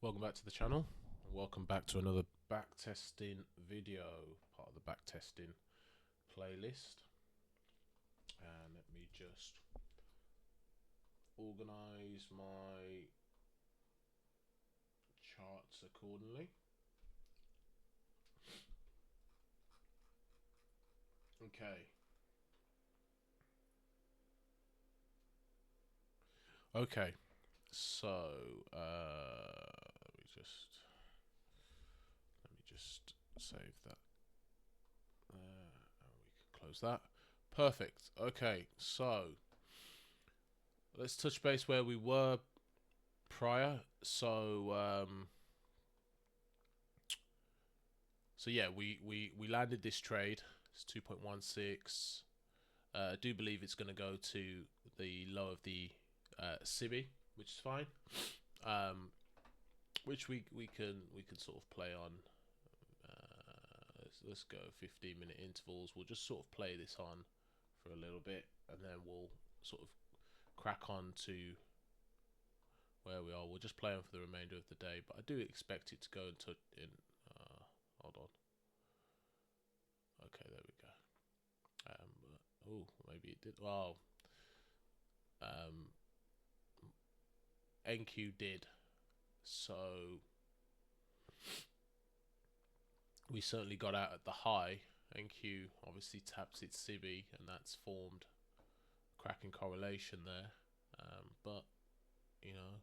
Welcome back to the channel. Welcome back to another backtesting video, part of the backtesting playlist. And let me just organize my charts accordingly. Okay. Okay. So let me just save that. We can close that. Perfect. Okay. So let's touch base where we were prior. So yeah, we landed this trade. It's 2.16. I do believe it's going to go to the low of the SIBI, which is fine. Which we can sort of play on. Let's go 15-minute intervals. We'll just sort of play this on for a little bit, and then we'll sort of crack on to where we are. We'll just play on for the remainder of the day, but I do expect it to go into hold on. Okay, there we go. Oh, maybe it did. Well, NQ did. So we certainly got out at the high. NQ obviously taps its SIBI, and that's formed cracking correlation there. But you know,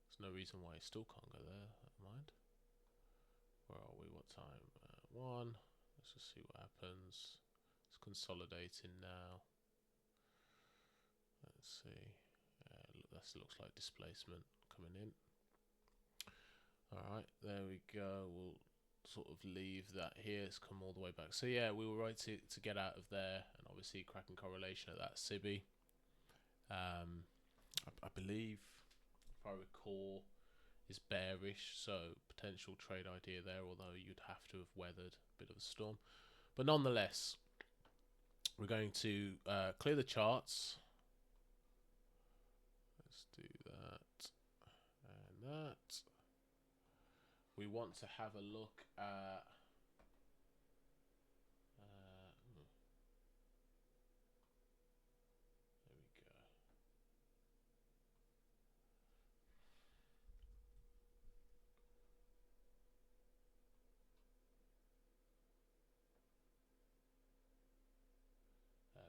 there's no reason why it still can't go there. Never mind. Where are we? What time? 1. Let's just see what happens. It's consolidating now. Let's see. That looks like displacement coming in. Alright, there we go. We'll sort of leave that here. It's come all the way back. So yeah, we were right to get out of there, and obviously cracking correlation at that SIBI. I believe, if I recall, is bearish, so potential trade idea there, although you'd have to have weathered a bit of a storm. But nonetheless, we're going to clear the charts. Let's do that and that. We want to have a look at there we go.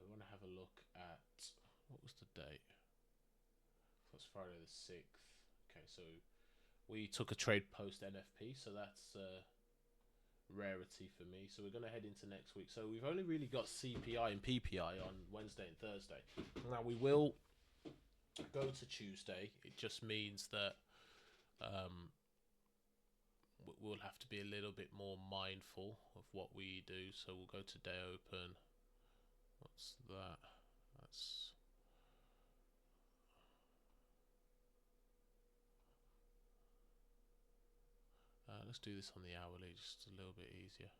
We want to have a look at, what was the date? So it's Friday the 6th. Okay, so we took a trade post NFP, so that's rarity for me. So we're going to head into next week. So we've only really got CPI and PPI on Wednesday and Thursday. Now we will go to Tuesday. It just means that we'll have to be a little bit more mindful of what we do. So we'll go to day open. What's that? That's let's do this on the hourly, just a little bit easier.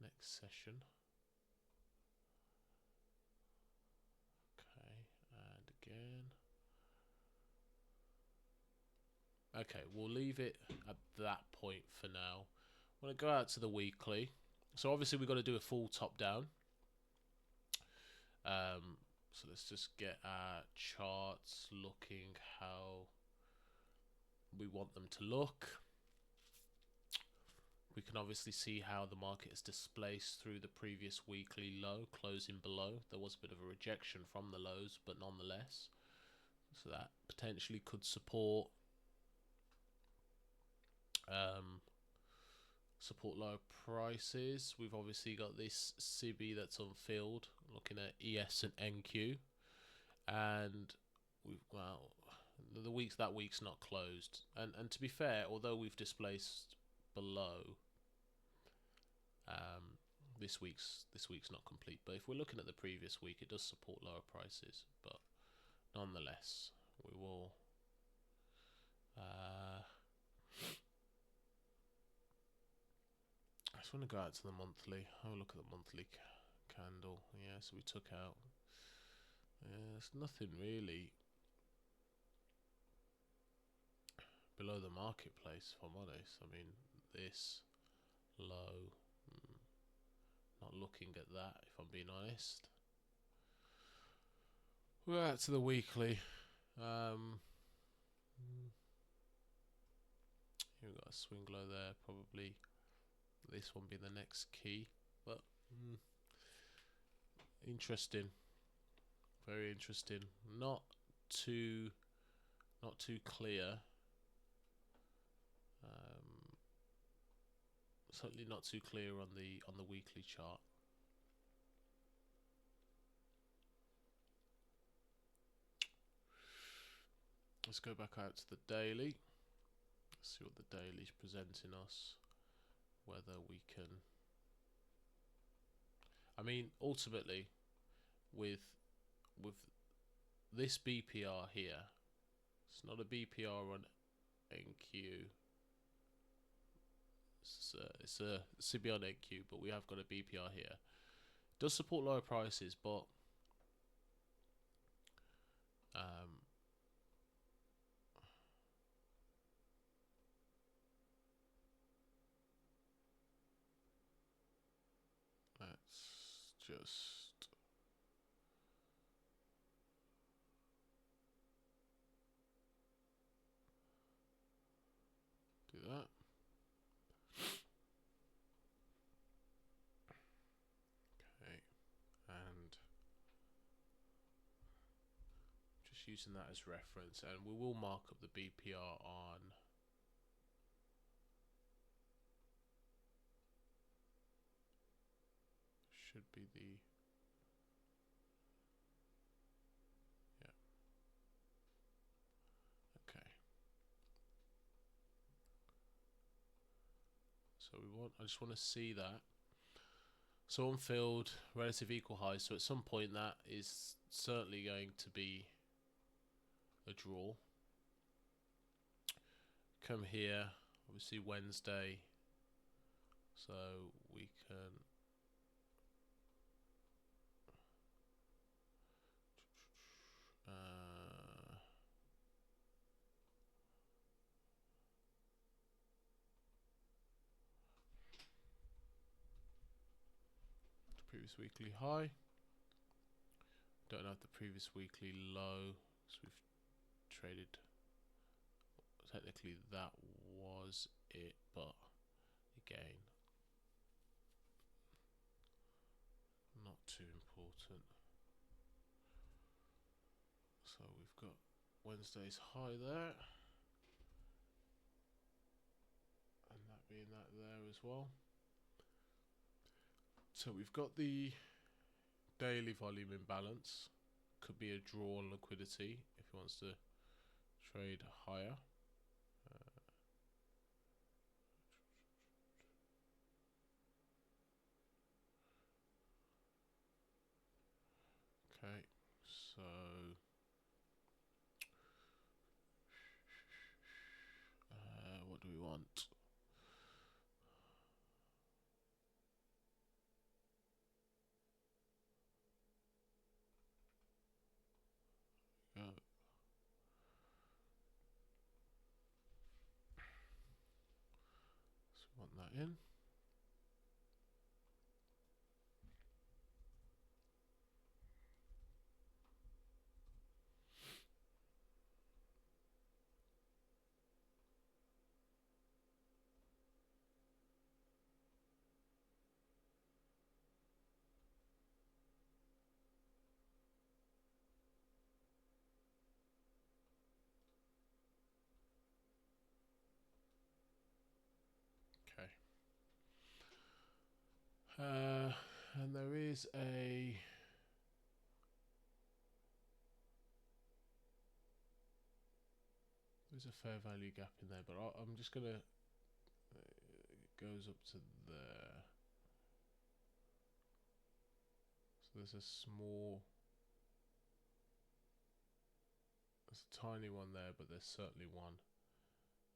Next session. Okay, and again. Okay, we'll leave it at that point for now. I'm going to go out to the weekly. So obviously we've got to do a full top down. So let's just get our charts looking how we want them to look. We can obviously see how the market is displaced through the previous weekly low, closing below. There was a bit of a rejection from the lows, but nonetheless. So that potentially could support lower prices. We've obviously got this SIBI that's unfilled, looking at ES and NQ, and that week's not closed. And to be fair, although we've displaced below, this week's not complete. But if we're looking at the previous week, it does support lower prices. But nonetheless, we will. just want to go out to the monthly. Have a look at the monthly candle. Yeah, so we took out. There's nothing really below the marketplace, if I'm honest. I mean, this low, not looking at that, if I'm being honest. We're out to the weekly. We've got a swing low there, probably this one being the next key, but interesting, very interesting. Not too clear. Certainly not too clear on the weekly chart. Let's go back out to the daily. Let's see what the daily is presenting us. Whether we can. I mean, ultimately, with this BPR here, it's not a BPR on NQ. It's a CB on NQ, but we have got a BPR here. It does support lower prices, but let's just do that. Okay, and just using that as reference, and we will mark up the BPR on should be the okay. So I just want to see that. So unfilled, relative equal highs. So at some point that is certainly going to be a draw. Come here, obviously Wednesday. So we can previous weekly high. Don't have the previous weekly low, so we've traded. Technically that was it, but again, not too important. So we've got Wednesday's high there, and that being that there as well. So we've got the daily volume imbalance. Could be a draw on liquidity if he wants to trade higher. Okay, so what do we want? So we want that in. Okay. And there is there's a fair value gap in there, but I'm just gonna it goes up to there. So there's a tiny one there, but there's certainly one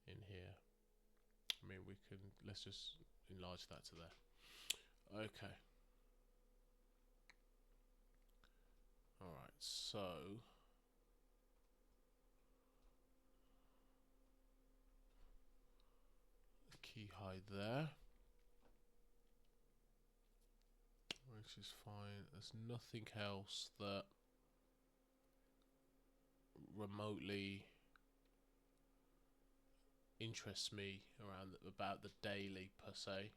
in here. I mean, let's just enlarge that to there. Okay. Alright, so key high there, which is fine. There's nothing else that remotely interests me around about the daily per se.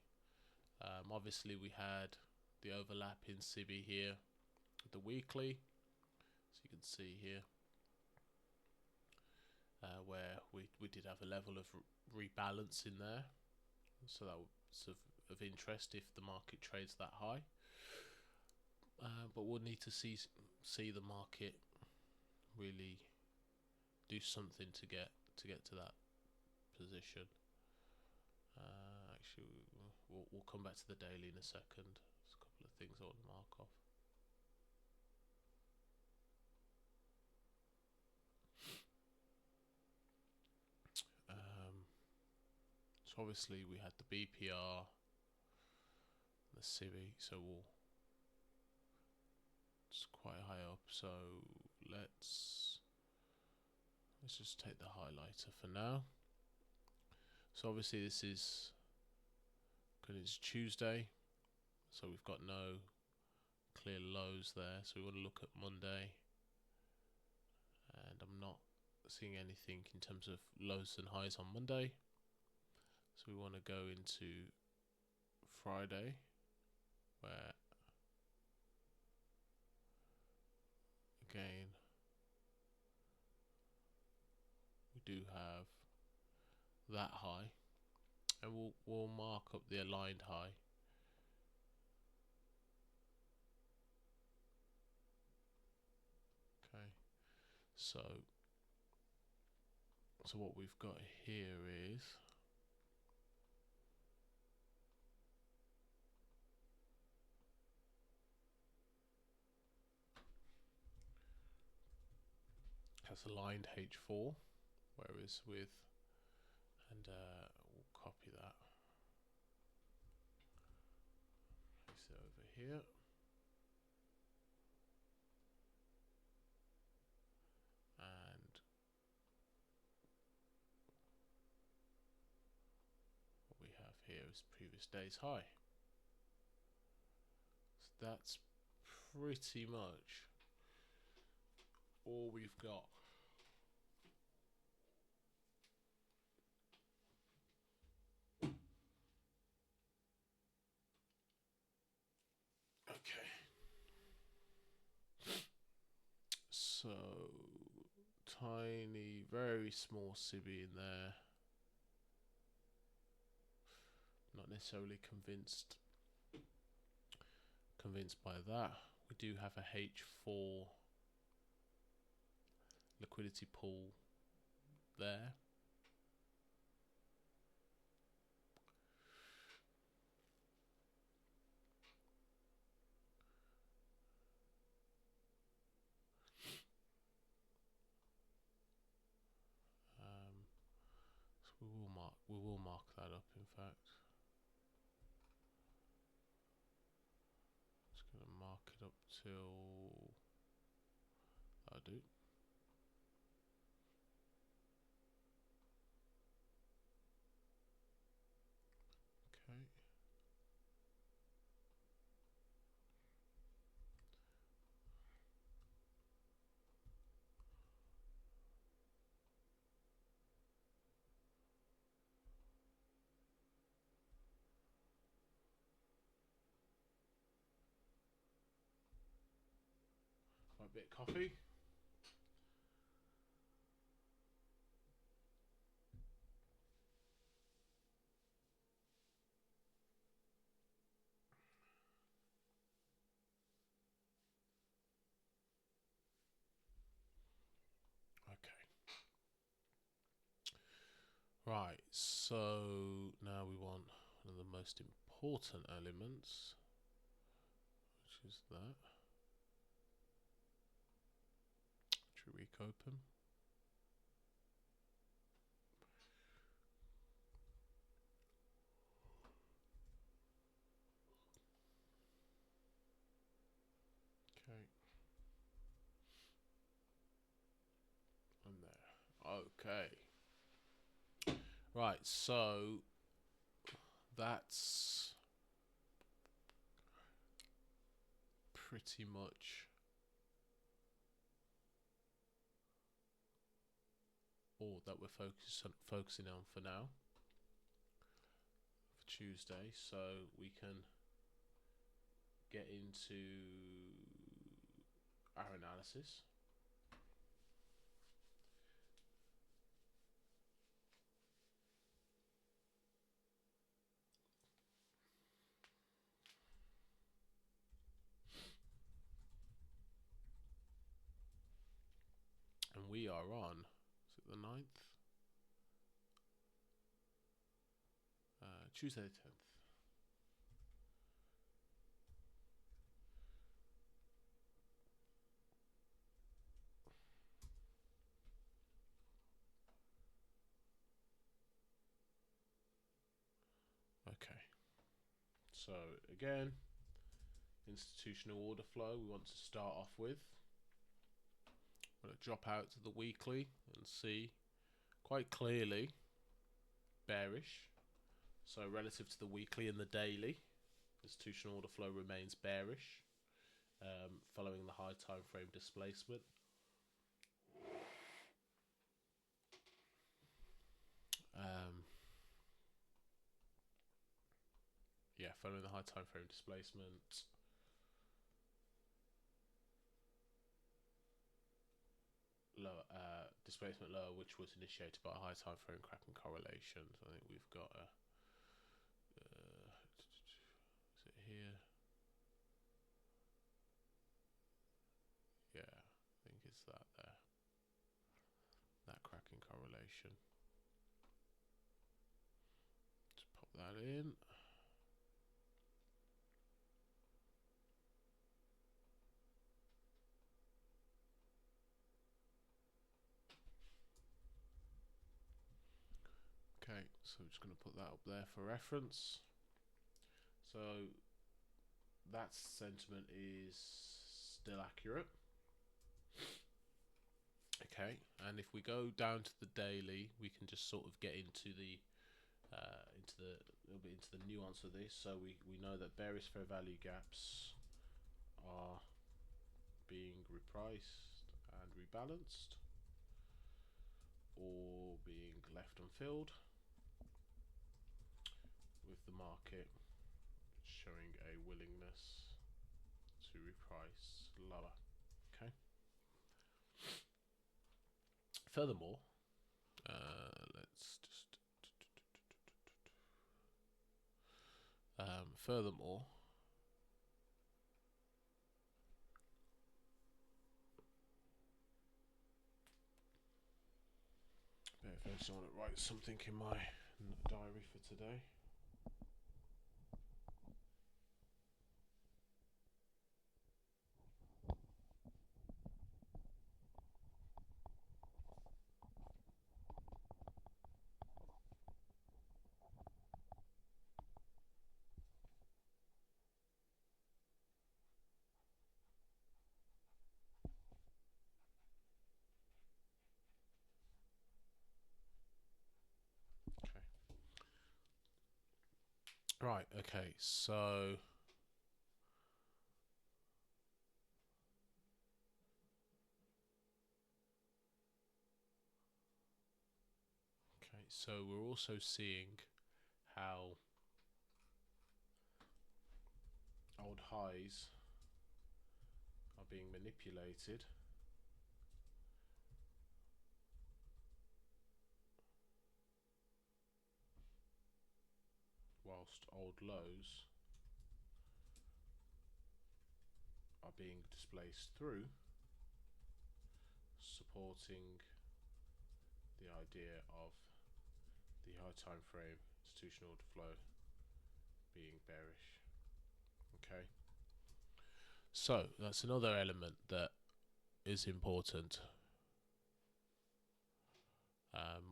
Obviously we had the overlap in CB here with the weekly, so you can see here where we did have a level of rebalance in there, so that was of interest if the market trades that high. But we'll need to see the market really do something to get to that position. Actually, we'll come back to the daily in a second. There's a couple of things I want to mark off. So obviously we had the BPR, the CIBI, so it's quite high up. So let's just take the highlighter for now. So obviously this is because it's Tuesday, so we've got no clear lows there. So we want to look at Monday, and I'm not seeing anything in terms of lows and highs on Monday. So we want to go into Friday, where again we do have that high, and we'll mark up the aligned high. Okay, so what we've got here is has aligned H4, whereas with, and we'll copy that, place it over here, and what we have here is previous day's high. So that's pretty much all we've got. Okay, so tiny, very small CB in there. Not necessarily convinced by that. We do have a H4 liquidity pool there. So we will mark that up, in fact. Just gonna mark it up till I do. Okay. A bit of coffee. Okay. Right, so now we want one of the most important elements, which is that. True week open. Okay. Right, so that's pretty much all that we're focusing on for now, for Tuesday. So we can get into our analysis. And we are on, is it the 9th? Tuesday the 10th. Okay. So again, institutional order flow we want to start off with. I'm going to drop out to the weekly and see quite clearly bearish. So relative to the weekly and the daily, institutional order flow remains bearish, following the high time frame displacement. Yeah, following the high time frame displacement. Lower displacement lower, which was initiated by a high time frame cracking correlation. So I think we've got a is it here? Yeah, I think it's that there. That cracking correlation. Just pop that in. Okay, so I'm just going to put that up there for reference. So that sentiment is still accurate. Okay, and if we go down to the daily, we can just sort of get into the a little bit into the nuance of this. So we know that various fair value gaps are being repriced and rebalanced, or being left unfilled, with the market showing a willingness to reprice lower. Okay. Furthermore, let's just furthermore, if I just want to write something in my diary for today. Right, okay, so we're also seeing how old highs are being manipulated whilst old lows are being displaced through, supporting the idea of the high time frame institutional order flow being bearish. Okay, so that's another element that is important.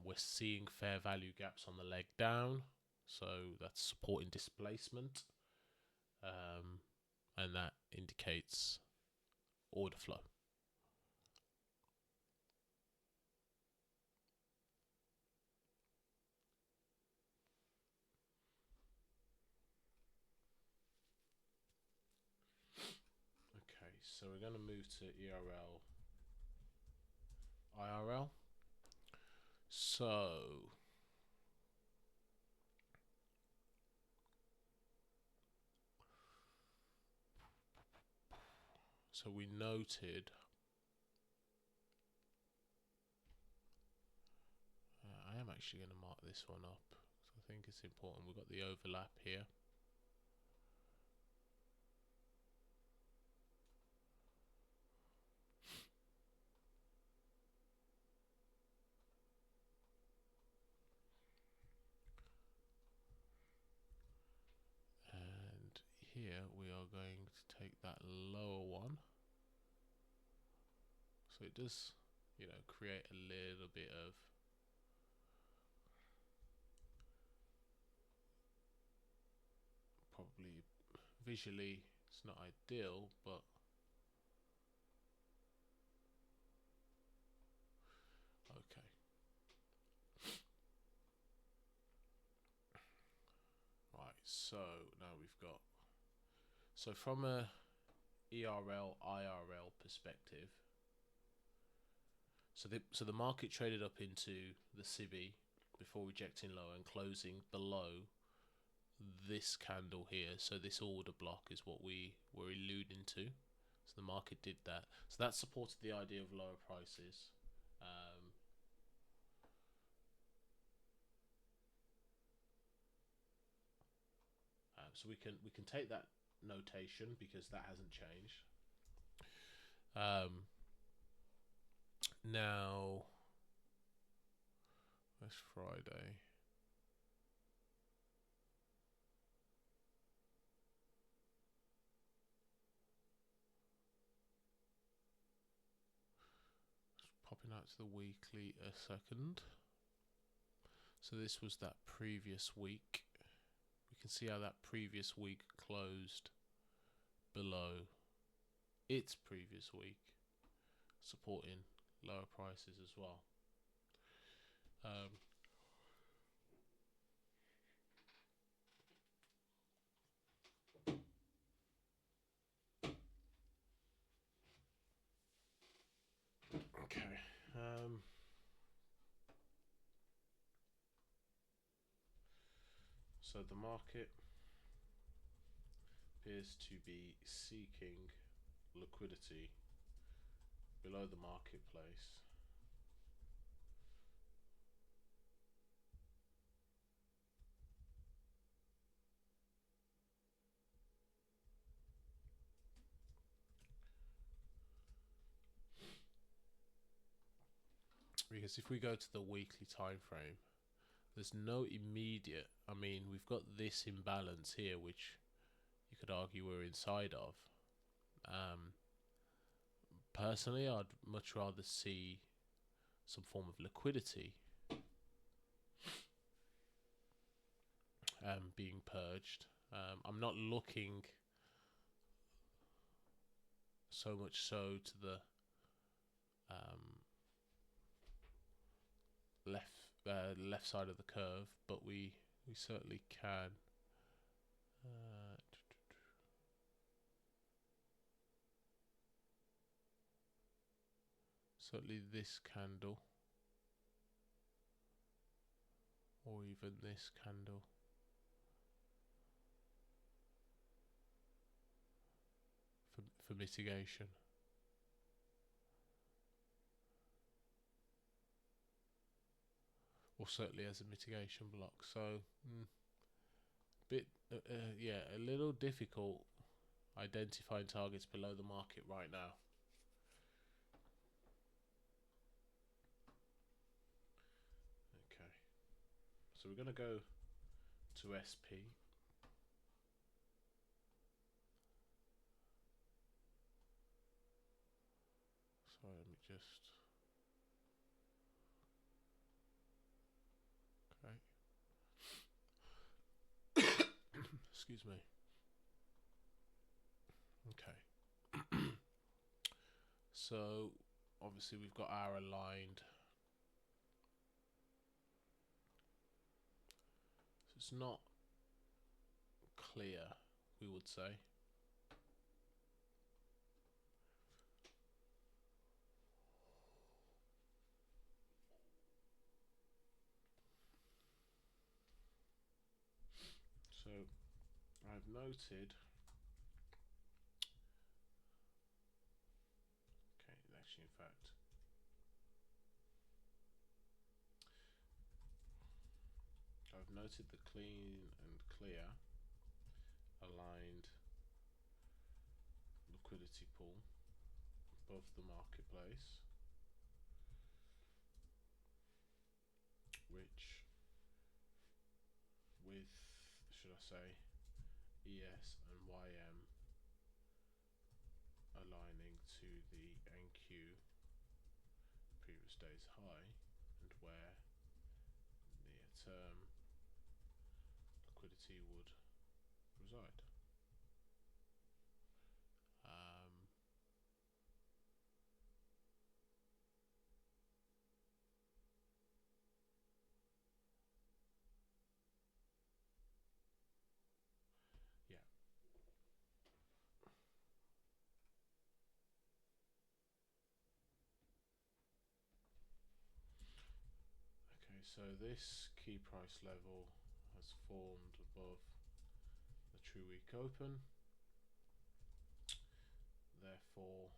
We're seeing fair value gaps on the leg down, so that's supporting displacement, and that indicates order flow. so we're going to move to ERL, IRL. So we noted I am actually going to mark this one up, so I think it's important. We've got the overlap here. And here we are going to take that lower one. So it does, you know, create a little bit of probably visually it's not ideal, but okay. Right, so now we've got, so from a ERL, IRL perspective, so the market traded up into the CB before rejecting lower and closing below this candle here. So this order block is what we were alluding to. So the market did that. So that supported the idea of lower prices. So we can take that notation because that hasn't changed. Now, it's Friday. Popping out to the weekly a second. So this was that previous week. We can see how that previous week closed below its previous week, supporting lower prices as well. Okay. So the market appears to be seeking liquidity below the marketplace. Because if we go to the weekly time frame, there's no immediate, I mean, we've got this imbalance here, which you could argue we're inside of. Personally, I'd much rather see some form of liquidity being purged. I'm not looking so much so to the left side of the curve, but we certainly can. Certainly this candle, or even this candle. For mitigation. Or certainly as a mitigation block. So, yeah, a little difficult identifying targets below the market right now. Okay, so we're going to go to SP. Sorry, let me just. Okay. Excuse me. Okay. So obviously we've got our aligned. So it's not clear, we would say. I've noted. Okay, actually, in fact, I've noted the clean and clear aligned liquidity pool above the marketplace, which with, should I say, ES and YM aligning to the NQ previous day's high, and where near term liquidity would reside. Yeah. Okay, so this key price level has formed above the true week open. Therefore,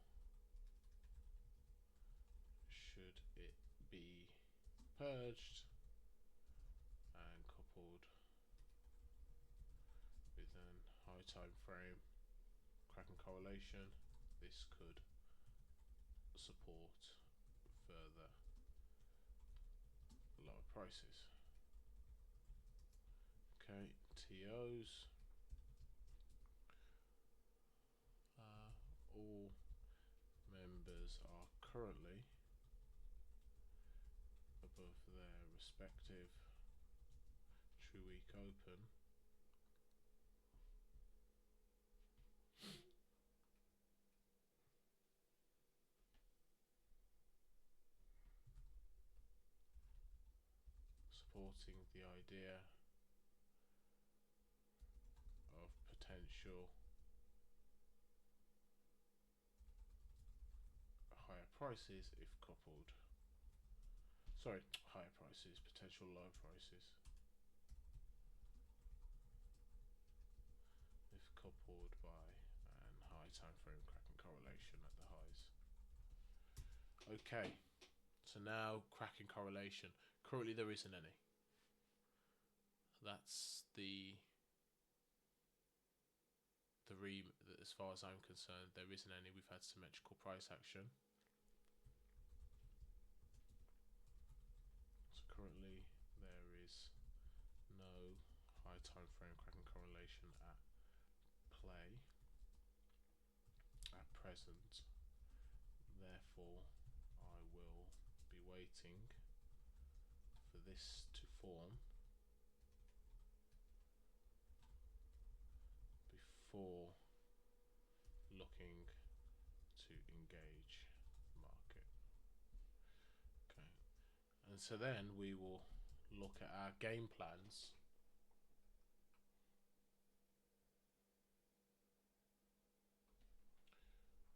should it be purged and coupled with an high time frame cracking correlation, this could support further lower prices. Okay, TOs. All members are currently above their respective true week open. Supporting the idea of potential higher prices if coupled. Sorry, higher prices, potential lower prices if coupled by an high time frame cracking correlation at the highs. Okay, so now cracking correlation. Currently there isn't any. That's as far as I'm concerned, there isn't any. We've had symmetrical price action. So currently there is no high time frame cracking correlation at play at present. Therefore, I will be waiting for this to form before looking to engage the market. Okay, and so then we will look at our game plans.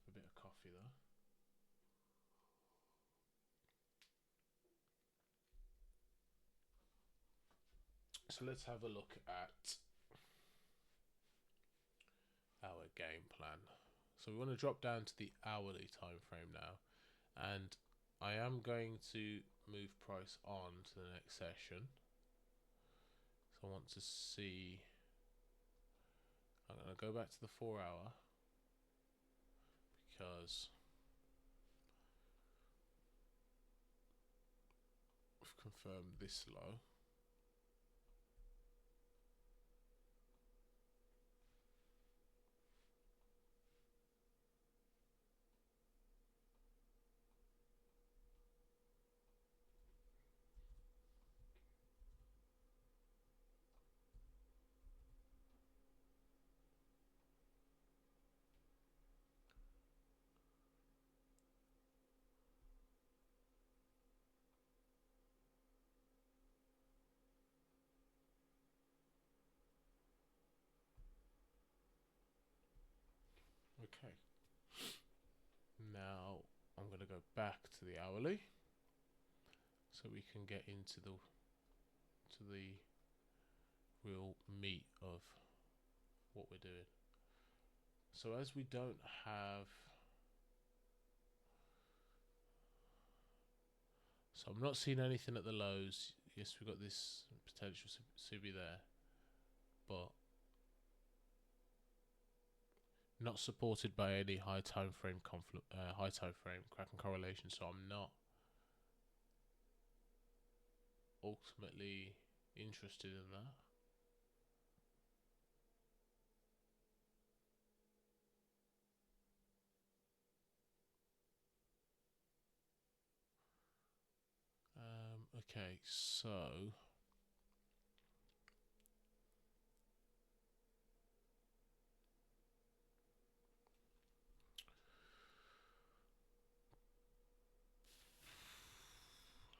A bit of coffee there. So let's have a look at our game plan. So we want to drop down to the hourly time frame now, and I am going to move price on to the next session. So I want to see, I'm going to go back to the 4 hour because we've confirmed this low. Okay, now I'm going to go back to the hourly so we can get into the real meat of what we're doing. So as we don't have, so I'm not seeing anything at the lows. Yes, we've got this potential Subi there, but not supported by any high time frame crack and correlation. So I'm not ultimately interested in that. Okay, so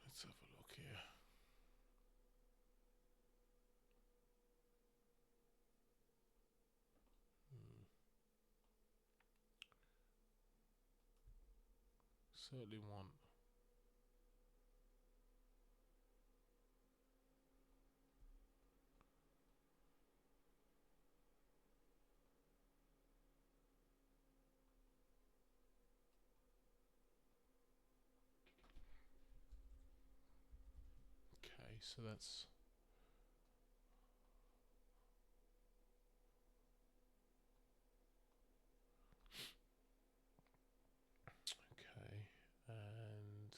let's have a look here. Certainly want. Okay, so that's okay, and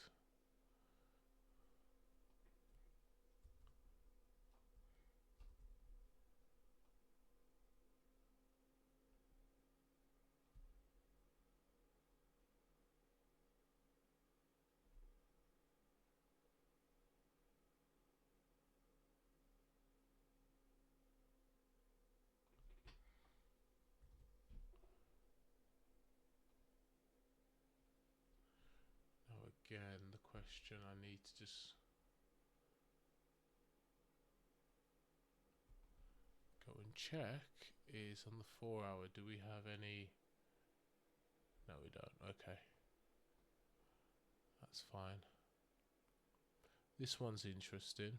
now again the question I need to just go and check is on the 4 hour. Do we have any? No, we don't. Okay, that's fine. This one's interesting.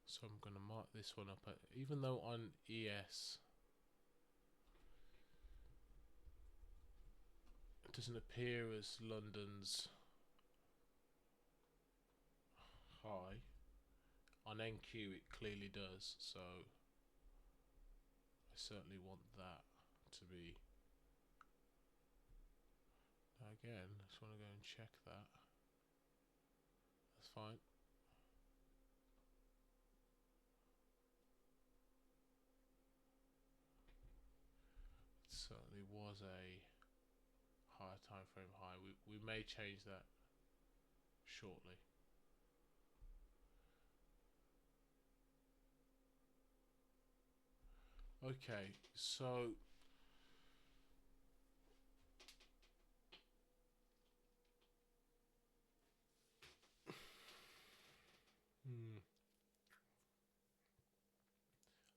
So I'm going to mark this one up, even though on ES it doesn't appear as London's high, on NQ it clearly does, so I certainly want that to be. Now again, I just want to go and check that. That's fine. It certainly was a higher time frame high. We may change that shortly. Okay, so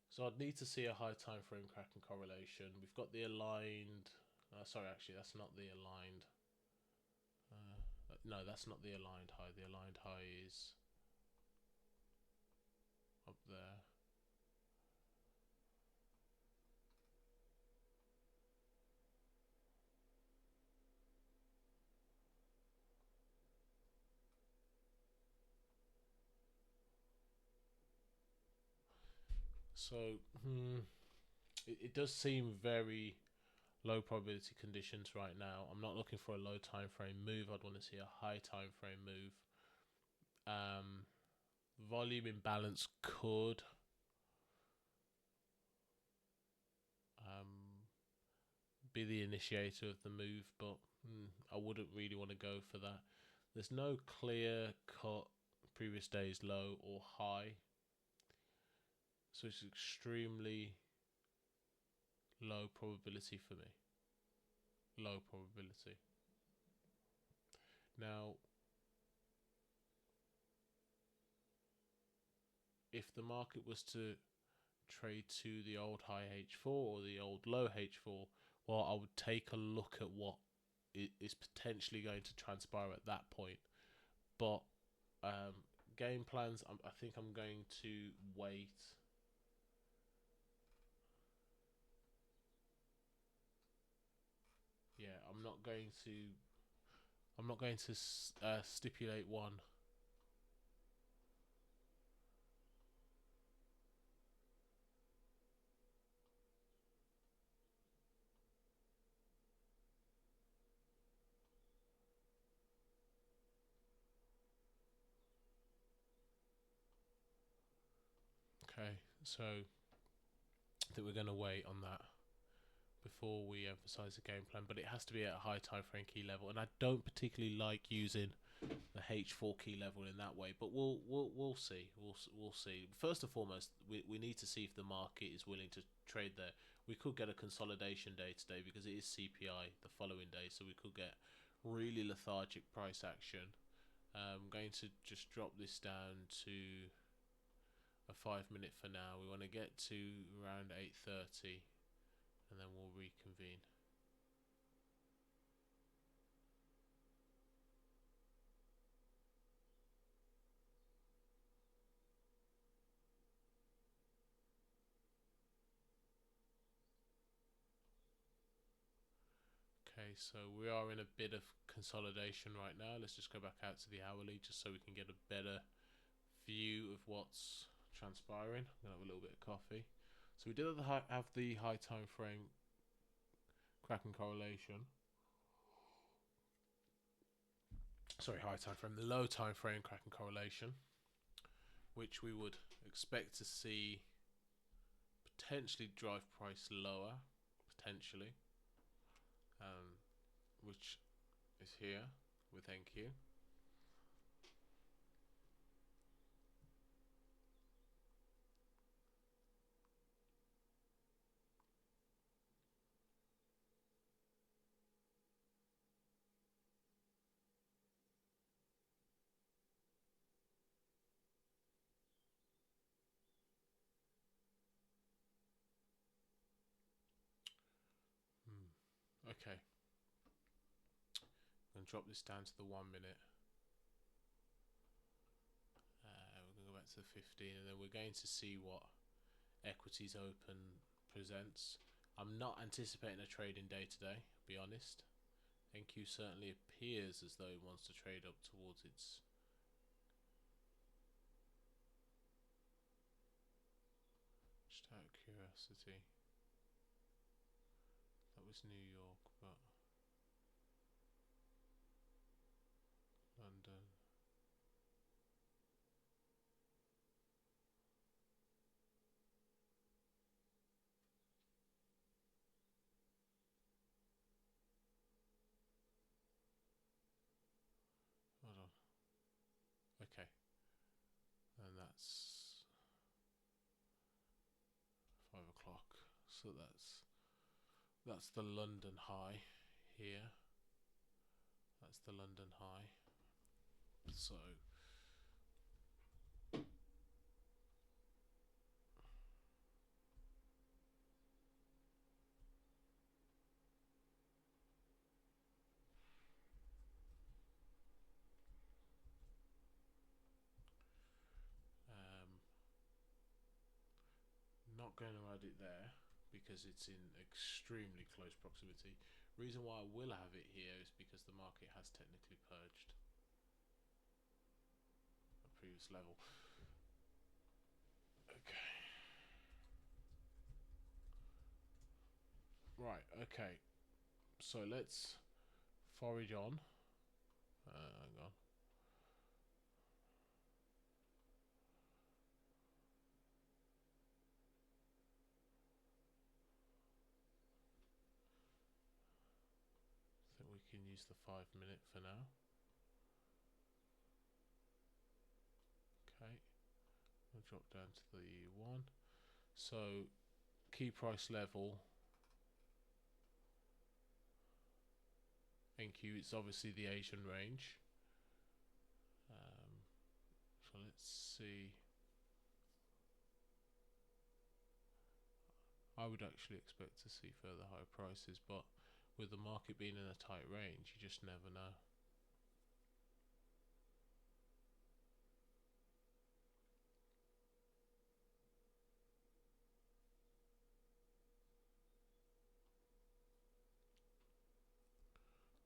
so I'd need to see a high time frame crack and correlation. We've got the aligned. Sorry, actually, that's not the aligned. No, that's not the aligned high. The aligned high is up there. So it does seem very low probability conditions right now. I'm not looking for a low time frame move. I'd want to see a high time frame move. Volume imbalance could be the initiator of the move, but I wouldn't really want to go for that. There's no clear cut previous day's low or high, so it's extremely low probability for me. Low probability. Now, if the market was to trade to the old high H4 or the old low H4, well, I would take a look at what is potentially going to transpire at that point. But game plans, I think I'm going to wait. Yeah, I'm not going to stipulate one. Okay, so I think we're going to wait on that before we emphasize the game plan, but it has to be at a high time frame key level, and I don't particularly like using the H4 key level in that way, but we'll see. We'll see. First and foremost, we need to see if the market is willing to trade there. We could get a consolidation day today because it is CPI the following day, so we could get really lethargic price action. I'm going to just drop this down to a 5 minute for now. We want to get to around 8:30, and then we'll reconvene. Okay, so we are in a bit of consolidation right now. Let's just go back out to the hourly just so we can get a better view of what's transpiring. I'm gonna have a little bit of coffee. So we did have the high time frame cracking correlation. Sorry, high time frame, the low time frame cracking correlation, which we would expect to see potentially drive price lower, potentially, which is here with NQ. Okay, I'm going to drop this down to the 1 minute. We're going to go back to the 15, and then we're going to see what equities open presents. I'm not anticipating a trading day today, to be honest. NQ certainly appears as though it wants to trade up towards its just out of curiosity. That was New York, but London. Hold on. Okay. And that's 5 o'clock. So that's the London high here. That's the London high. So not going to add it there because it's in extremely close proximity. Reason why I will have it here is because the market has technically purged a previous level. Okay. Right, okay. So let's forage on. Hang on. I think we can use the 5 minute for now. Okay. We'll drop down to the 1. So key price level NQ, it's obviously the Asian range. So let's see. I would actually expect to see further higher prices, but with the market being in a tight range, you just never know.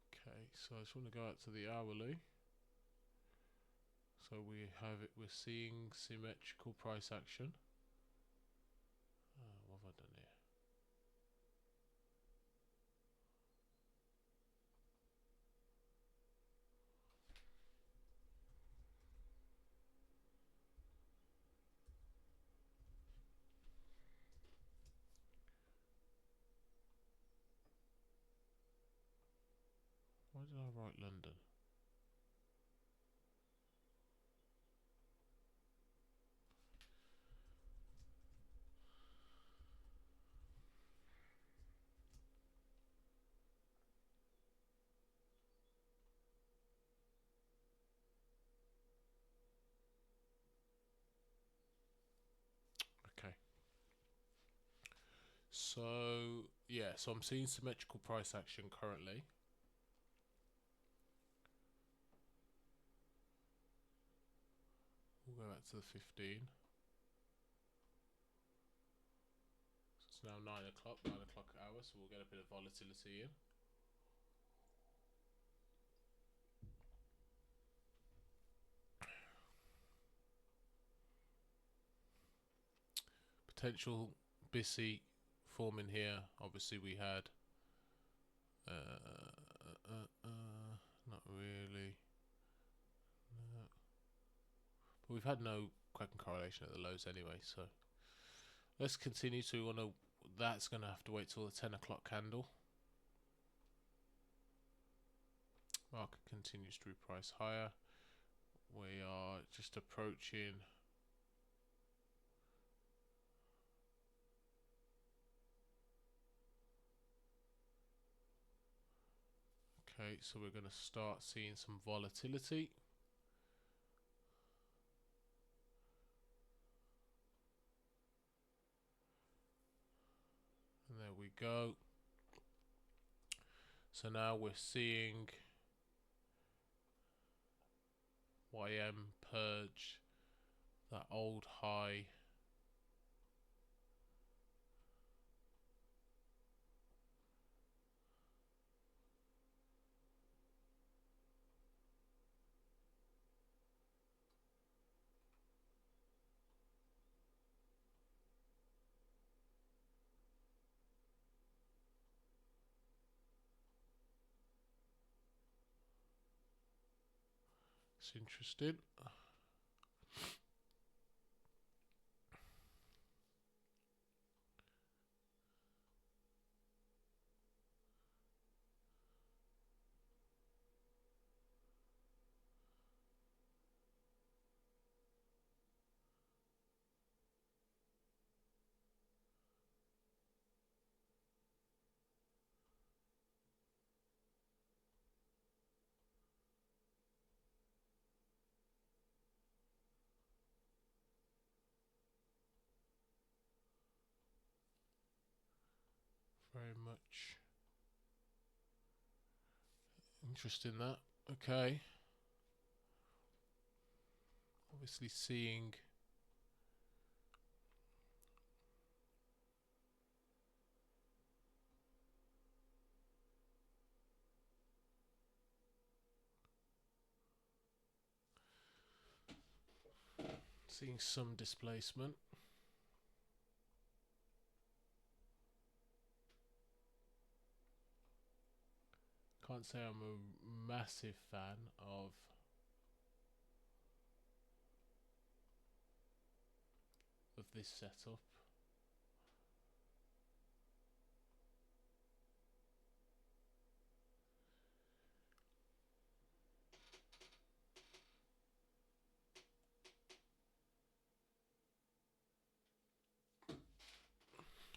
Okay, so I just want to go out to the hourly. So we have it. We're seeing symmetrical price action. What have I done here? Why did I write London? Okay. So yeah, so I'm seeing symmetrical price action currently. We'll go back to the 15. So it's now 9 o'clock, 9 o'clock hour, so we'll get a bit of volatility in. Potential BISI forming here. Obviously we had not really, no. But we've had no cracking correlation at the lows anyway, so let's continue to want to. That's going to have to wait till the 10 o'clock candle. Market continues to reprice higher. We are just approaching. Okay, so we're going to start seeing some volatility. And there we go. So now we're seeing YM purge that old high. It's interesting. Very much interesting that. Okay. Obviously seeing some displacement. Can't say I'm a massive fan of this setup.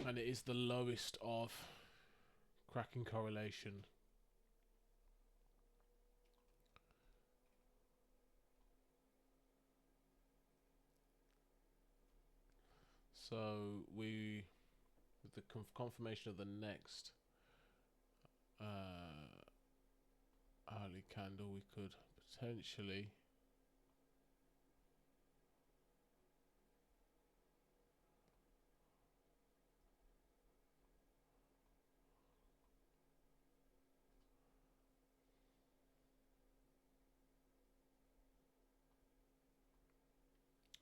And it is the lowest of cracking correlation. So we with the confirmation of the next hourly candle, we could potentially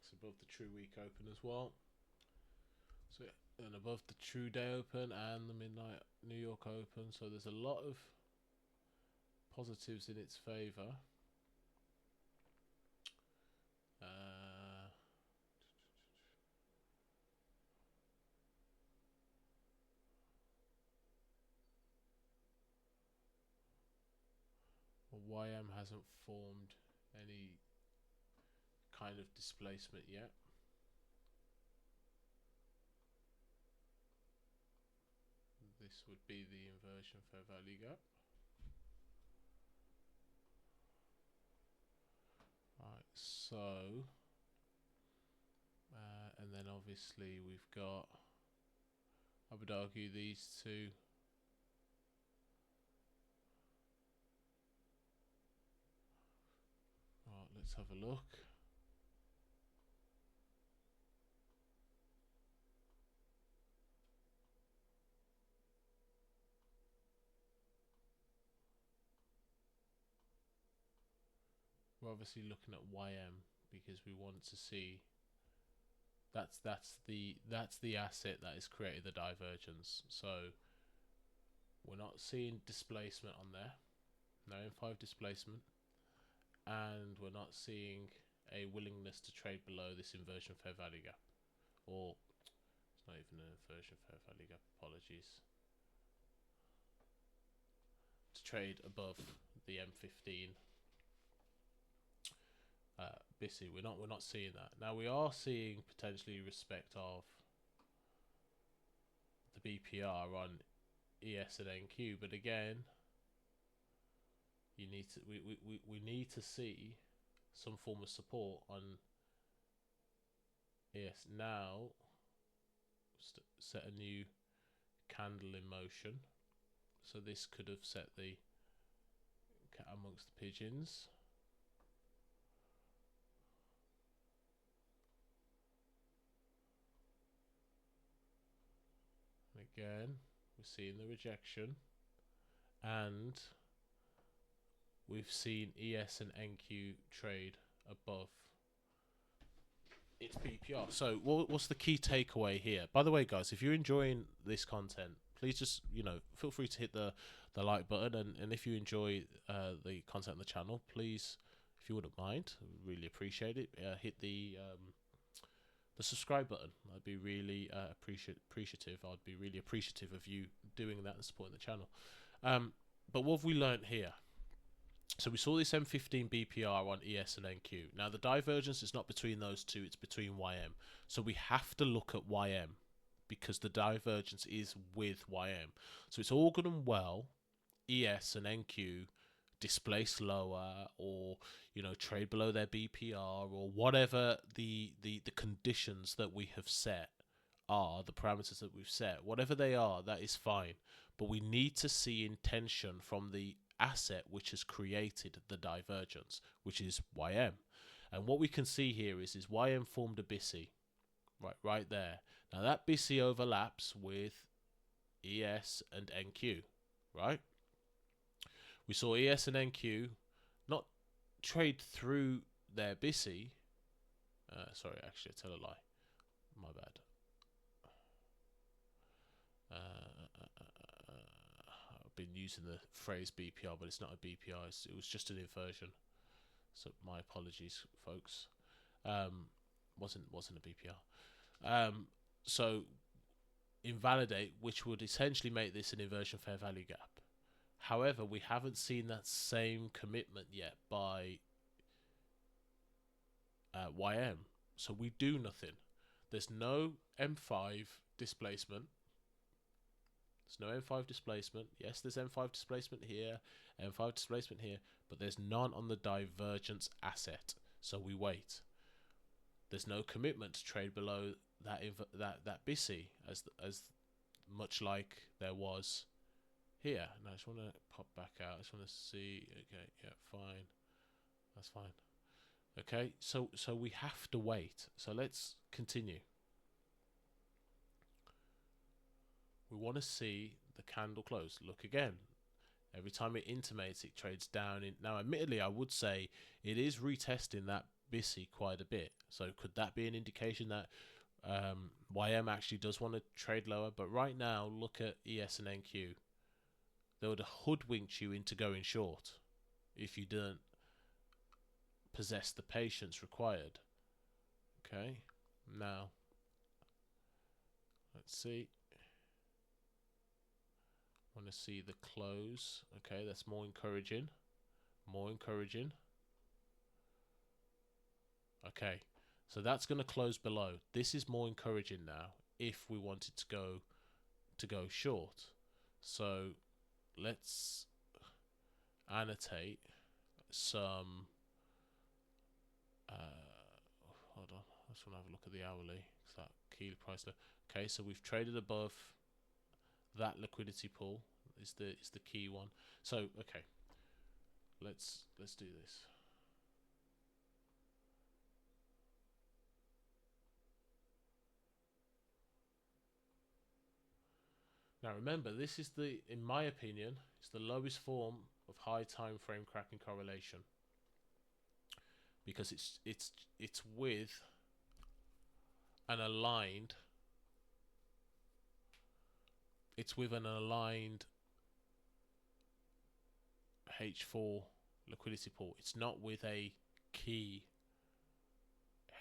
it's above the true week open as well. So and above the true day open and the midnight New York open. So there's a lot of positives in its favor. YM hasn't formed any kind of displacement yet. This would be the inversion fair value gap. Right, so and then obviously we've got, I would argue, these two right, let's have a look. We're obviously looking at YM because we want to see that's the asset that has created the divergence. So we're not seeing displacement on there, no M5 displacement, and we're not seeing a willingness to trade below this inversion fair value gap, or it's not even an inversion fair value gap, apologies, to trade above the M15 BISI. We're not seeing that. Now we are seeing potentially respect of the BPR on ES and NQ, but again, you need to we need to see some form of support on ES. Now set a new candle in motion, so this could have set the cat amongst the pigeons. Again, we're seeing the rejection, and we've seen ES and NQ trade above its BPR. So what's the key takeaway here? By the way, guys, if you're enjoying this content, please just, feel free to hit the like button, and if you enjoy the content on the channel, please, if you wouldn't mind, really appreciate it, hit the subscribe button. I'd be really appreciative. I'd be really appreciative of you doing that and supporting the channel. But what have we learned here? So we saw this M15 BPR on ES and NQ. Now the divergence is not between those two, it's between YM. So we have to look at YM because the divergence is with YM. So it's all good and well, ES and NQ displace lower, or trade below their BPR, or whatever the conditions that we have set are, the parameters that we've set, whatever they are, that is fine. But we need to see intention from the asset which has created the divergence, which is YM. And what we can see here is YM formed a BISI right there. Now that BISI overlaps with ES and NQ, right? We saw ES and NQ not trade through their BISI. Sorry, actually, I tell a lie. My bad. I've been using the phrase BPR, but it's not a BPR. It was just an inversion. So my apologies, folks. Wasn't a BPR. So invalidate, which would essentially make this an inversion fair value gap. However, we haven't seen that same commitment yet by YM. So we do nothing. There's no M5 displacement. There's no M5 displacement. Yes, there's M5 displacement here, M5 displacement here, but there's none on the divergence asset. So we wait. There's no commitment to trade below that BISI as much like there was here. Now I just want to pop back out. I just want to see. Okay, yeah, fine. That's fine. Okay, so we have to wait. So let's continue. We want to see the candle close. Look again. Every time it intimates, it trades down. Now, admittedly, I would say it is retesting that BISI quite a bit. So could that be an indication that YM actually does want to trade lower? But right now, look at ES and NQ. They would have hoodwinked you into going short if you didn't possess the patience required. Okay, now let's see. Want to see the close. Okay, that's more encouraging. More encouraging. Okay, so that's going to close below. This is more encouraging now if we wanted to go short. So let's annotate some hold on, I just want to have a look at the hourly. It's that key price. Okay, so we've traded above that liquidity pool is the key one. So okay, let's do this. Now remember, this is in my opinion, it's the lowest form of high time frame cracking correlation, because it's with an aligned H4 liquidity pool. It's not with a key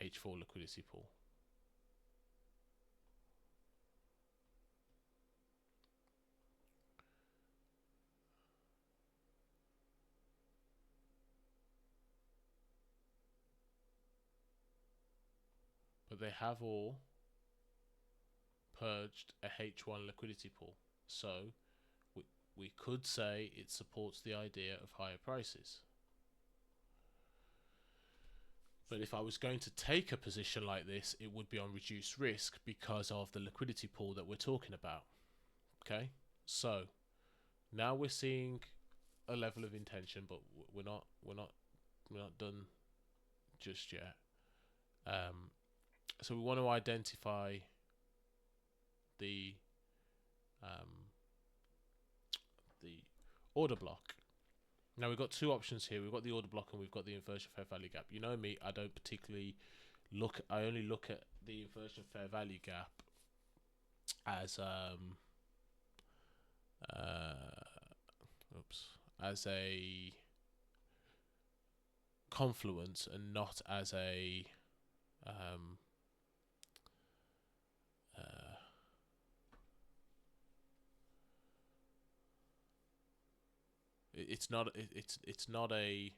H4 liquidity pool. But they have all purged a H1 liquidity pool. So we could say it supports the idea of higher prices. But if I was going to take a position like this, it would be on reduced risk because of the liquidity pool that we're talking about. Okay, so now we're seeing a level of intention, but we're not done just yet. So we want to identify the order block. Now we've got two options here. We've got the order block and we've got the inversion fair value gap. You know me, I don't particularly look. I only look at the inversion fair value gap as as a confluence and not as a it's not a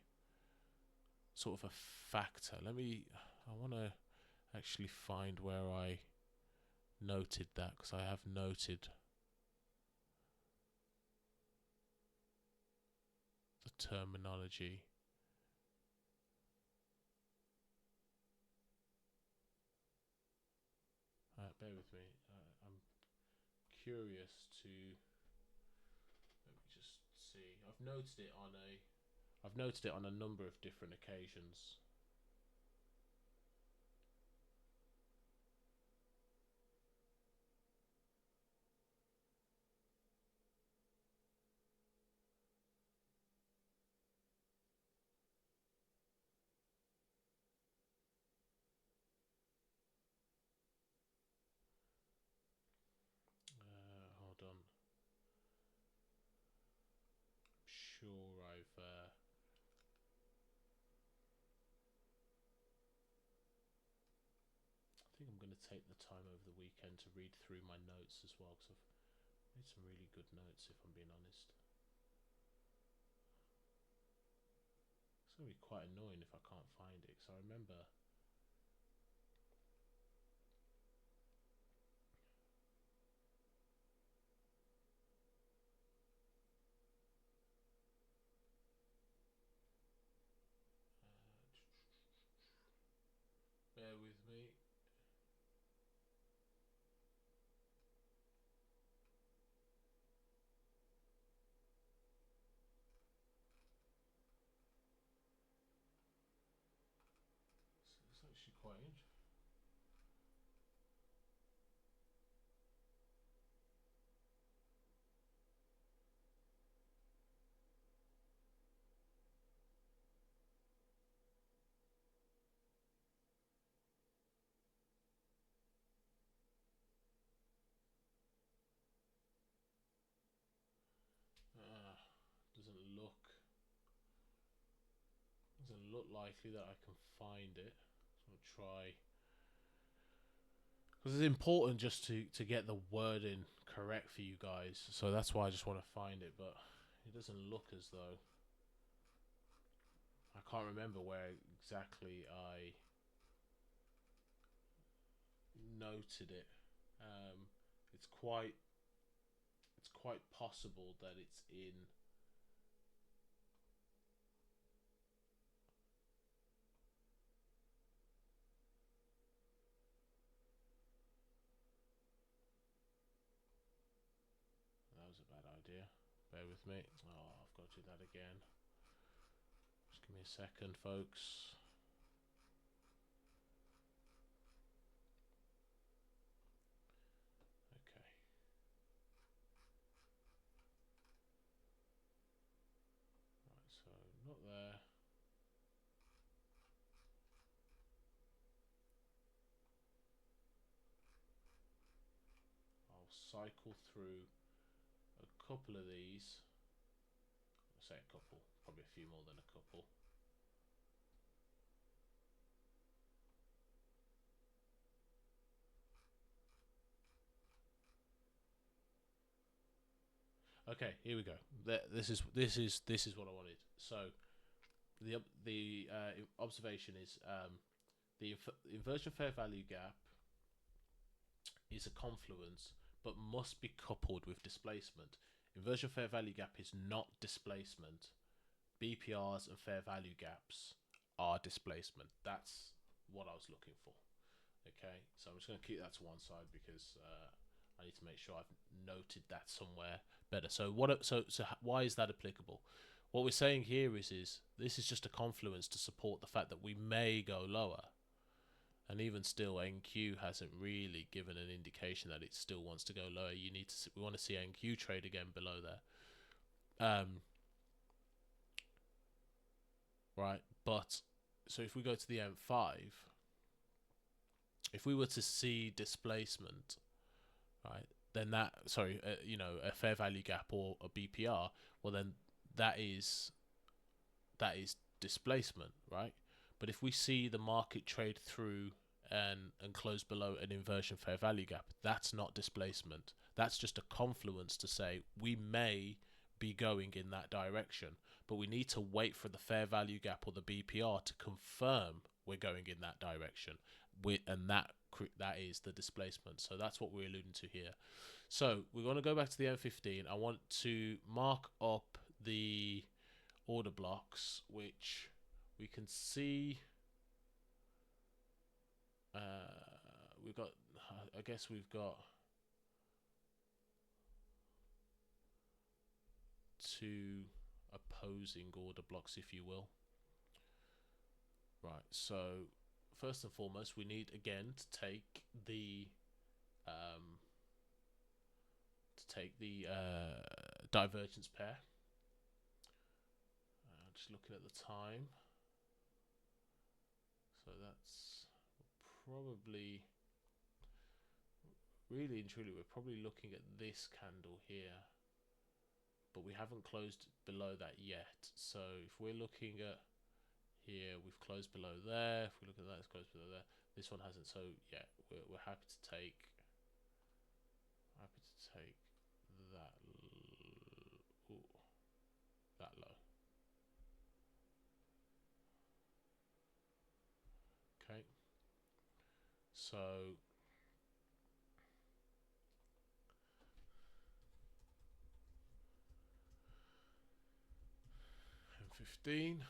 sort of a factor. I want to actually find where I noted that, because I have noted the terminology. Bear with me. I'm curious to. Let me just see. I've noted it on a number of different occasions. Hold on. I'm sure I've. I think I'm going to take the time over the weekend to read through my notes as well, because I've made some really good notes, if I'm being honest. It's going to be quite annoying if I can't find it, because I remember. Bear with me. range. Doesn't look likely that I can find it. So I'll try, because it's important just to get the wording correct for you guys. So that's why I just want to find it, but it doesn't look as though. I can't remember where exactly I noted it. It's quite possible that it's in. That was a bad idea. Bear with me. Oh, I've got to do that again. Just give me a second, folks. Okay. Right, so not there. I'll cycle through a couple of these. I'll say a couple, probably a few more than a couple. Okay, here we go. This is what I wanted. So the observation is the inversion fair value gap is a confluence, but must be coupled with displacement. Inversion fair value gap is not displacement. BPRs and fair value gaps are displacement. That's what I was looking for. Okay, so I'm just going to keep that to one side because I need to make sure I've noted that somewhere better. So why is that applicable? What we're saying here is this is just a confluence to support the fact that we may go lower. And even still, NQ hasn't really given an indication that it still wants to go lower. We want to see NQ trade again below there. Right, but so if we go to the M5, if we were to see displacement, right, then a fair value gap or a BPR, well then that is displacement, right? But if we see the market trade through and close below an inversion fair value gap, that's not displacement. That's just a confluence to say we may be going in that direction, but we need to wait for the fair value gap or the BPR to confirm we're going in that direction. And that is the displacement. So that's what we're alluding to here. So we're going to go back to the M15. I want to mark up the order blocks, which we can see. We've got two opposing order blocks, if you will. Right, so first and foremost, we need again to take the divergence pair. Just looking at the time, so that's probably really and truly we're probably looking at this candle here, but we haven't closed below that yet. So if we're looking at here, we've closed below there. If we look at that, it's closed below there. This one hasn't. So yeah, we're happy to take that that low. Okay, so M15.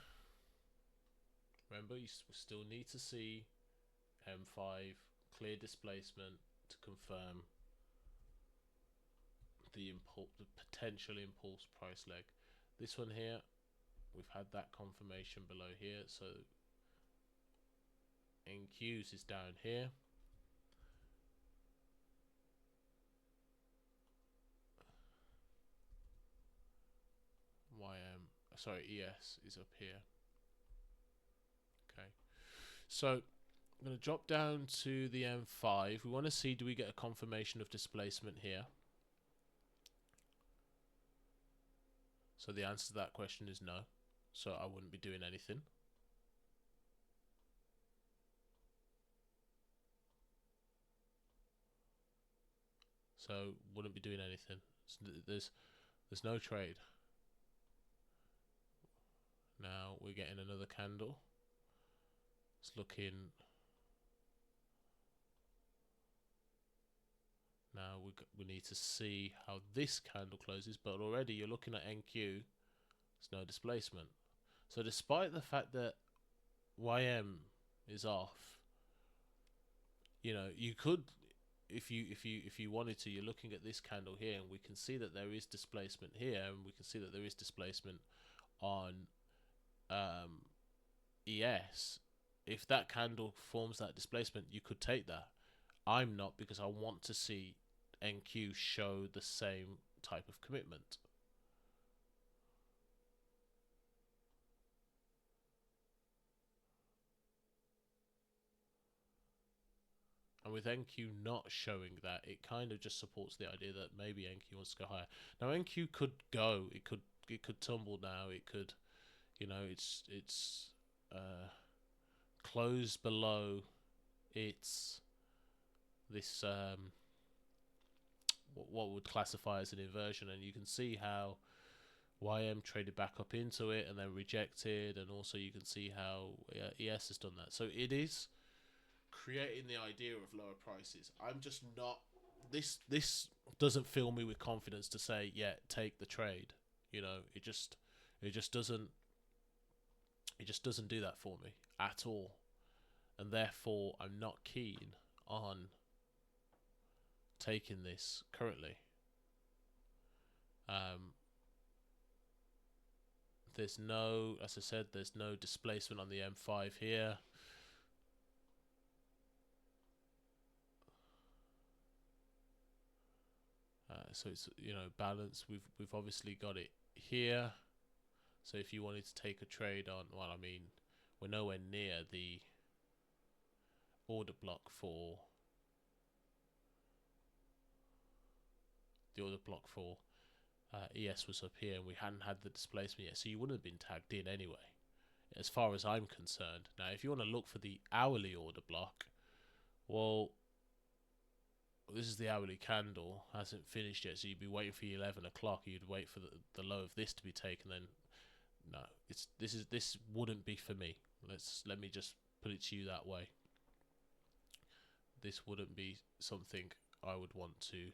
Remember, we still need to see M5 clear displacement to confirm the potential impulse price leg. This one here, we've had that confirmation below here, so NQs is down here. ES is up here. Okay, so I'm going to drop down to the M5. We want to see, do we get a confirmation of displacement here? So the answer to that question is no. So I wouldn't be doing anything. So wouldn't be doing anything. There's no trade. Now we're getting another candle. It's looking. Now we need to see how this candle closes, but already you're looking at NQ. There's no displacement. So despite the fact that YM is off, you know, you could, if you wanted to, you're looking at this candle here, and we can see that there is displacement here, and we can see that there is displacement on ES. If that candle forms that displacement, you could take that. I'm not, because I want to see NQ show the same type of commitment. And with NQ not showing that, it kind of just supports the idea that maybe NQ wants to go higher. Now NQ could go, it could tumble now, it could, you know, it's closed below its this what would classify as an inversion, and you can see how YM traded back up into it and then rejected, and also you can see how ES has done that. So it is creating the idea of lower prices. I'm just not, this doesn't fill me with confidence to say, yeah, take the trade. You know, it just doesn't do that for me at all, and therefore I'm not keen on taking this currently. There's no, as I said, there's no displacement on the M5 here. So it's, you know, balance. We've obviously got it here. So if you wanted to take a trade on, well, I mean, we're nowhere near the order block for ES was up here, and we hadn't had the displacement yet, so you wouldn't have been tagged in anyway, as far as I'm concerned. Now, if you want to look for the hourly order block, well, this is the hourly candle, hasn't finished yet, so you'd be waiting for 11 o'clock. You'd wait for the low of this to be taken. Then, no, this wouldn't be for me. Let me just put it to you that way. This wouldn't be something I would want to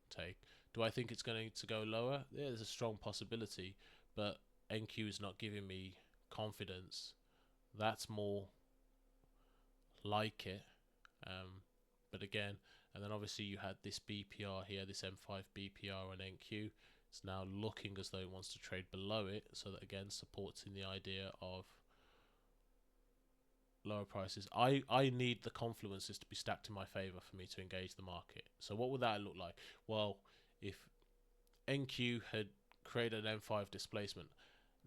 take. Do I think it's going to go lower? Yeah, there's a strong possibility, but NQ is not giving me confidence. That's more like it. But again, and then obviously you had this BPR here, this M5 BPR on NQ. It's now looking as though it wants to trade below it, so that again supports in the idea of lower prices. I need the confluences to be stacked in my favor for me to engage the market. So what would that look like? Well, if NQ had created an M5 displacement.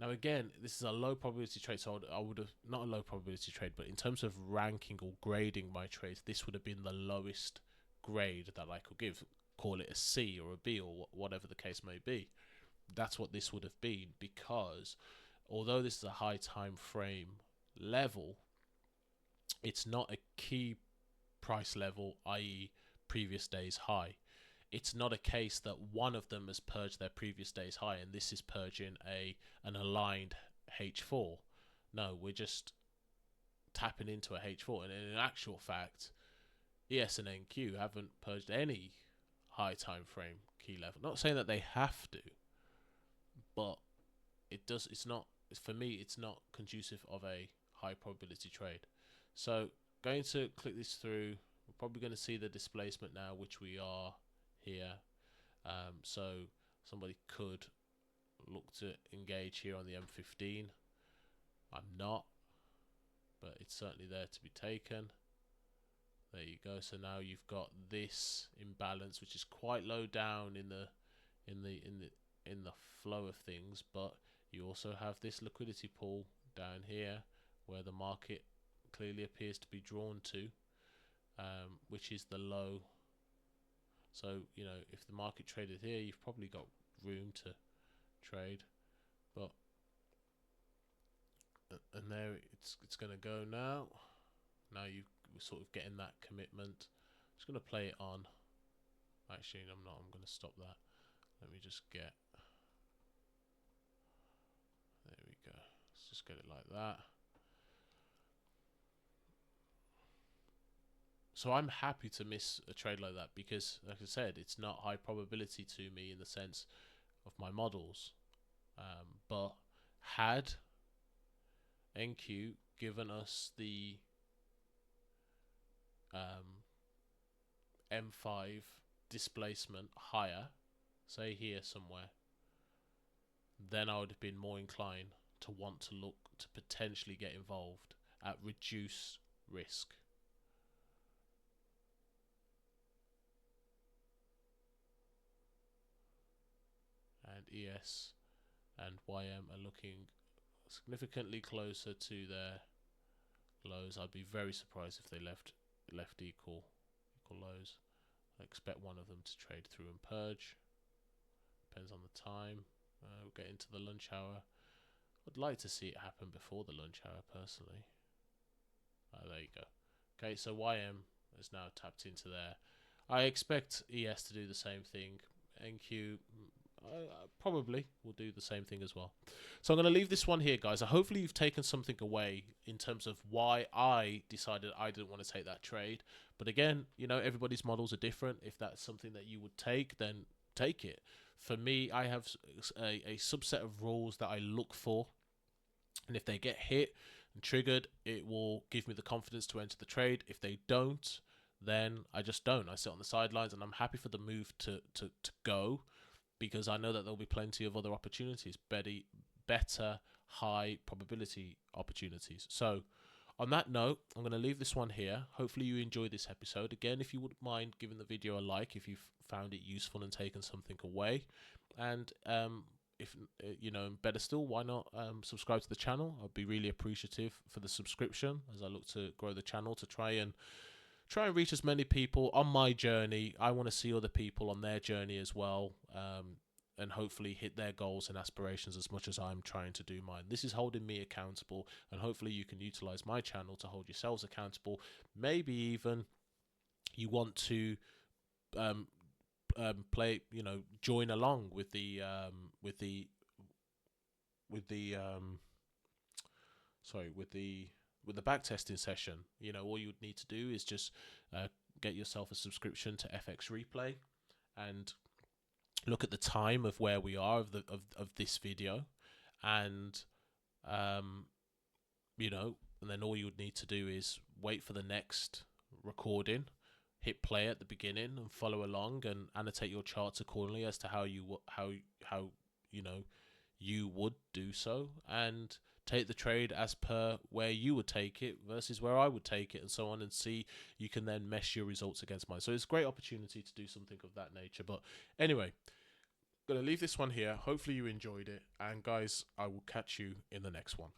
Now again, this is a low probability trade, so I would have, not a low probability trade, but in terms of ranking or grading my trades, this would have been the lowest grade that I could give. Call it a C or a B or whatever the case may be. That's what this would have been, because although this is a high time frame level, it's not a key price level, i.e. previous day's high. It's not a case that one of them has purged their previous day's high and this is purging an aligned H4. No, we're just tapping into a H4, and in actual fact, ES and NQ haven't purged any high time frame key level. Not saying that they have to, but it does. It's not, for me, it's not conducive of a high probability trade. So going to click this through. We're probably going to see the displacement now, which we are here. So somebody could look to engage here on the M15. I'm not. but it's certainly there to be taken. There you go. So now you've got this imbalance, which is quite low down in the flow of things, but you also have this liquidity pool down here where the market clearly appears to be drawn to, which is the low. So you know, if the market traded here, you've probably got room to trade, but and there it's going to go now. Now you're sort of getting that commitment. Just going to play it on. Actually, I'm not. I'm going to stop that. Let me just get. There we go. Let's just get it like that. So I'm happy to miss a trade like that because, like I said, it's not high probability to me in the sense of my models. But had NQ given us the M5 displacement higher, say here somewhere, then I would have been more inclined to want to look to potentially get involved at reduced risk. And ES and YM are looking significantly closer to their lows. I'd be very surprised if they left equal lows. I expect one of them to trade through and purge. Depends on the time. We'll get into the lunch hour. I'd like to see it happen before the lunch hour personally. There you go. Okay, so YM is now tapped into there. I expect ES to do the same thing. NQ probably will do the same thing as well. So I'm going to leave this one here, guys. Hopefully you've taken something away in terms of why I decided I didn't want to take that trade. But again, you know, everybody's models are different. If that's something that you would take, then take it. For me, I have a subset of rules that I look for. And if they get hit and triggered, it will give me the confidence to enter the trade. If they don't, then I just don't. I sit on the sidelines and I'm happy for the move to go, because I know that there'll be plenty of other opportunities, better high probability opportunities. So on that note, I'm going to leave this one here. Hopefully you enjoyed this episode. Again, if you wouldn't mind giving the video a like if you've found it useful and taken something away. And if you know, better still, why not subscribe to the channel? I'd be really appreciative for the subscription as I look to grow the channel to try and reach as many people on my journey. I want to see other people on their journey as well, and hopefully hit their goals and aspirations as much as I'm trying to do mine. This is holding me accountable, and hopefully you can utilize my channel to hold yourselves accountable. Maybe even you want to play, you know, join along with the backtesting session. You know, all you would need to do is just get yourself a subscription to FX Replay and look at the time of where we are of this video, and you know, and then all you would need to do is wait for the next recording, hit play at the beginning, and follow along and annotate your charts accordingly as to how you know you would do so, and take the trade as per where you would take it versus where I would take it, and so on, and see, you can then mesh your results against mine. So it's a great opportunity to do something of that nature. But anyway, I'm going to leave this one here. Hopefully you enjoyed it, and guys, I will catch you in the next one.